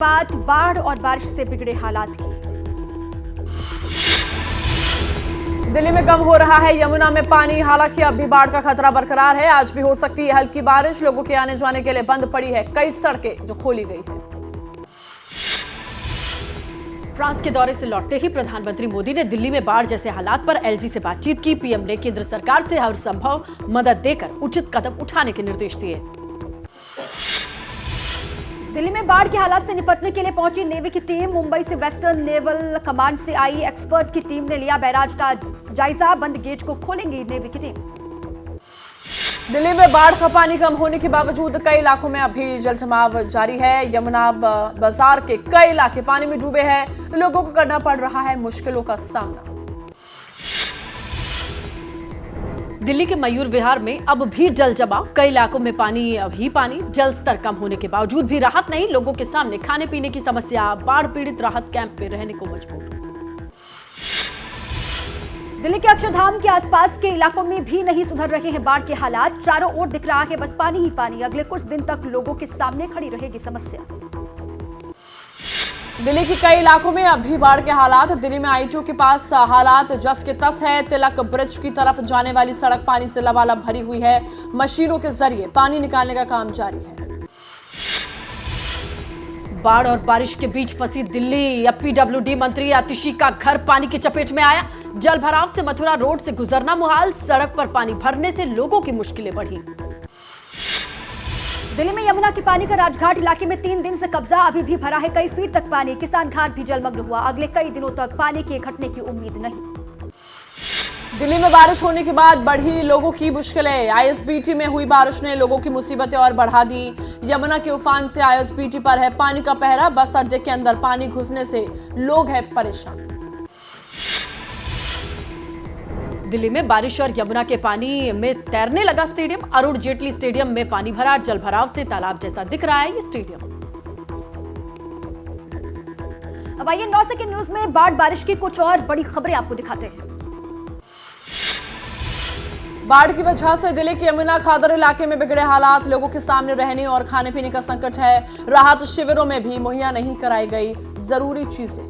बात बाढ़ और बारिश से बिगड़े हालात की। दिल्ली में कम हो रहा है यमुना में पानी, हालांकि अब भी बाढ़ का खतरा बरकरार है। आज भी हो सकती है हल्की बारिश। लोगों के आने जाने के लिए बंद पड़ी है कई सड़कें जो खोली गई है। फ्रांस के दौरे से लौटते ही प्रधानमंत्री मोदी ने दिल्ली में बाढ़ जैसे हालात पर एलजी से बातचीत की। पीएम ने केंद्र सरकार से हर संभव मदद देकर उचित कदम उठाने के निर्देश दिए। दिल्ली में बाढ़ के हालात से निपटने के लिए पहुंची नेवी की टीम। मुंबई से वेस्टर्न नेवल कमांड से आई एक्सपर्ट की टीम ने लिया बैराज का जायजा। बंद गेट को खोलेंगी नेवी की टीम। दिल्ली में बाढ़ का पानी कम होने के बावजूद कई इलाकों में अभी जलजमाव जारी है। यमुना बाजार के कई इलाके पानी में डूबे हैं। लोगों को करना पड़ रहा है मुश्किलों का सामना। दिल्ली के मयूर विहार में अब भी जल जमाव, कई इलाकों में पानी जल स्तर कम होने के बावजूद भी राहत नहीं। लोगों के सामने खाने पीने की समस्या, बाढ़ पीड़ित राहत कैंप में रहने को मजबूर। दिल्ली के अक्षरधाम के आसपास के इलाकों में भी नहीं सुधर रहे हैं बाढ़ के हालात। चारों ओर दिख रहा है बस पानी ही पानी। अगले कुछ दिन तक लोगों के सामने खड़ी रहेगी समस्या। दिल्ली के कई इलाकों में अब भी बाढ़ के हालात। दिल्ली में आईटीओ के पास हालात जस के तस है। तिलक ब्रिज की तरफ जाने वाली सड़क पानी से लबालब भरी हुई है। मशीनों के जरिए पानी निकालने का काम जारी है। बाढ़ और बारिश के बीच फंसी दिल्ली। अब पीडब्ल्यूडी मंत्री आतिशी का घर पानी की चपेट में आया। जल भराव से मथुरा रोड से गुजरना मुहाल। सड़क पर पानी भरने से लोगों की मुश्किलें बढ़ी। दिल्ली में यमुना के पानी का राजघाट इलाके में 3 दिन से कब्जा। अभी भी भरा है कई फीट तक पानी। किसान घाट भी जलमग्न हुआ। अगले कई दिनों तक पानी के घटने की उम्मीद नहीं। दिल्ली में बारिश होने के बाद बढ़ी लोगों की मुश्किलें। आईएसबीटी में हुई बारिश ने लोगों की मुसीबतें और बढ़ा दी। यमुना के उफान से आईएसबीटी पर है पानी का पहरा। बस अड्डे के अंदर पानी घुसने से लोग हैं परेशान। दिल्ली में बारिश और यमुना के पानी में तैरने लगा स्टेडियम। अरुण जेटली स्टेडियम में पानी भरा। जल भराव से तालाब जैसा दिख रहा है ये स्टेडियम। अब आइए 9 सेकंड न्यूज में बाढ़ बारिश की कुछ और बड़ी खबरें आपको दिखाते हैं। बाढ़ की वजह से दिल्ली के यमुना खादर इलाके में बिगड़े हालात। लोगों के सामने रहने और खाने पीने का संकट है। राहत शिविरों में भी मुहैया नहीं कराई गई जरूरी चीजें।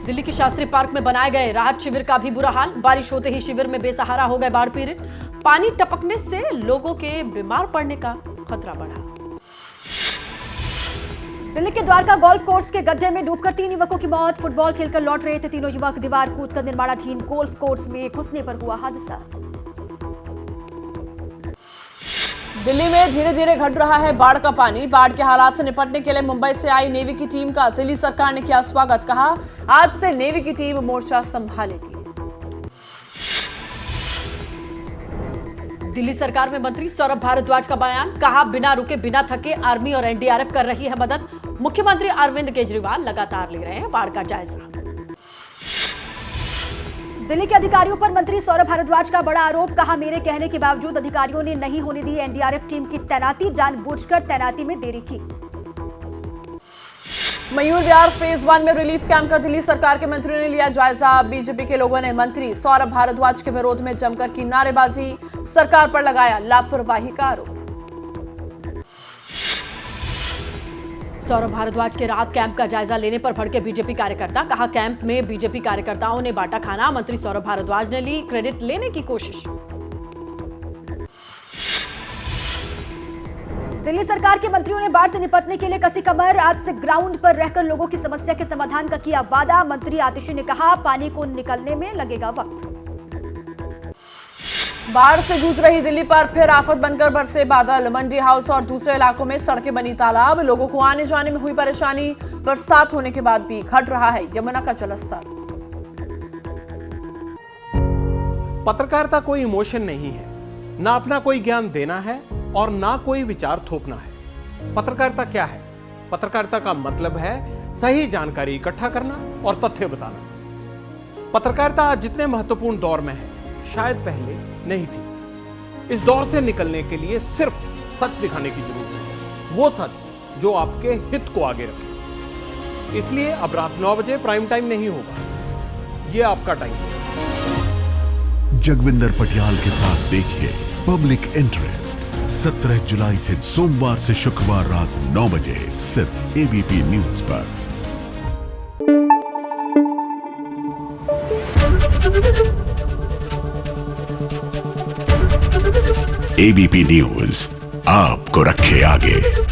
दिल्ली के शास्त्री पार्क में बनाए गए राहत शिविर का भी बुरा हाल। बारिश होते ही शिविर में बेसहारा हो गए बाढ़ पीड़ित। पानी टपकने से लोगों के बीमार पड़ने का खतरा बढ़ा। दिल्ली के द्वारका गोल्फ कोर्स के गड्ढे में डूबकर 3 युवकों की मौत। फुटबॉल खेलकर लौट रहे थे तीनों युवक। दीवार कूदकर निर्माणाधीन गोल्फ कोर्स में घुसने पर हुआ हादसा। दिल्ली में धीरे धीरे घट रहा है बाढ़ का पानी। बाढ़ के हालात से निपटने के लिए मुंबई से आई नेवी की टीम का दिल्ली सरकार ने किया स्वागत। कहा आज से नेवी की टीम मोर्चा संभालेगी। दिल्ली सरकार में मंत्री सौरभ भारद्वाज का बयान। कहा बिना रुके बिना थके आर्मी और एनडीआरएफ कर रही है मदद। मुख्यमंत्री अरविंद केजरीवाल लगातार ले रहे हैं बाढ़ का जायजा। दिल्ली के अधिकारियों पर मंत्री सौरभ भारद्वाज का बड़ा आरोप। कहा मेरे कहने के बावजूद अधिकारियों ने नहीं होने दी एनडीआरएफ टीम की तैनाती। जानबूझकर तैनाती में देरी की। मयूर विहार फेज 1 में रिलीफ कैंप का दिल्ली सरकार के मंत्रियों ने लिया जायजा। बीजेपी के लोगों ने मंत्री सौरभ भारद्वाज के विरोध में जमकर की नारेबाजी। सरकार पर लगाया लापरवाही का आरोप। सौरभ भारद्वाज के राहत कैंप का जायजा लेने पर भड़के बीजेपी कार्यकर्ता। कहा कैंप में बीजेपी कार्यकर्ताओं ने बांटा खाना। मंत्री सौरभ भारद्वाज ने ली क्रेडिट लेने की कोशिश। दिल्ली सरकार के मंत्रियों ने बाढ़ से निपटने के लिए कसी कमर। आज से ग्राउंड पर रहकर लोगों की समस्या के समाधान का किया वादा। मंत्री आतिशी ने कहा पानी को निकलने में लगेगा वक्त। बाढ़ से जूझ रही दिल्ली पर फिर आफत बनकर बरसे बादल। मंडी हाउस और दूसरे इलाकों में सड़कें बनी तालाब। लोगों को आने जाने में हुई परेशानी। बरसात होने के बाद भी घट रहा है यमुना का जलस्तर। पत्रकारिता कोई इमोशन नहीं है, ना अपना कोई ज्ञान देना है और ना कोई विचार थोपना है। पत्रकारिता क्या है? पत्रकारिता का मतलब है सही जानकारी इकट्ठा करना और तथ्य बताना। पत्रकारिता आज जितने महत्वपूर्ण दौर में है शायद पहले नहीं थी। इस दौर से निकलने के लिए सिर्फ सच दिखाने की जरूरत है, वो सच जो आपके हित को आगे रखे। इसलिए अब रात 9 बजे प्राइम टाइम नहीं होगा, ये आपका टाइम है। जगविंदर पटियाल के साथ देखिए पब्लिक इंटरेस्ट 17 जुलाई से सोमवार से शुक्रवार रात 9 बजे सिर्फ एबीपी न्यूज पर। एबीपी न्यूज आपको रखे आगे।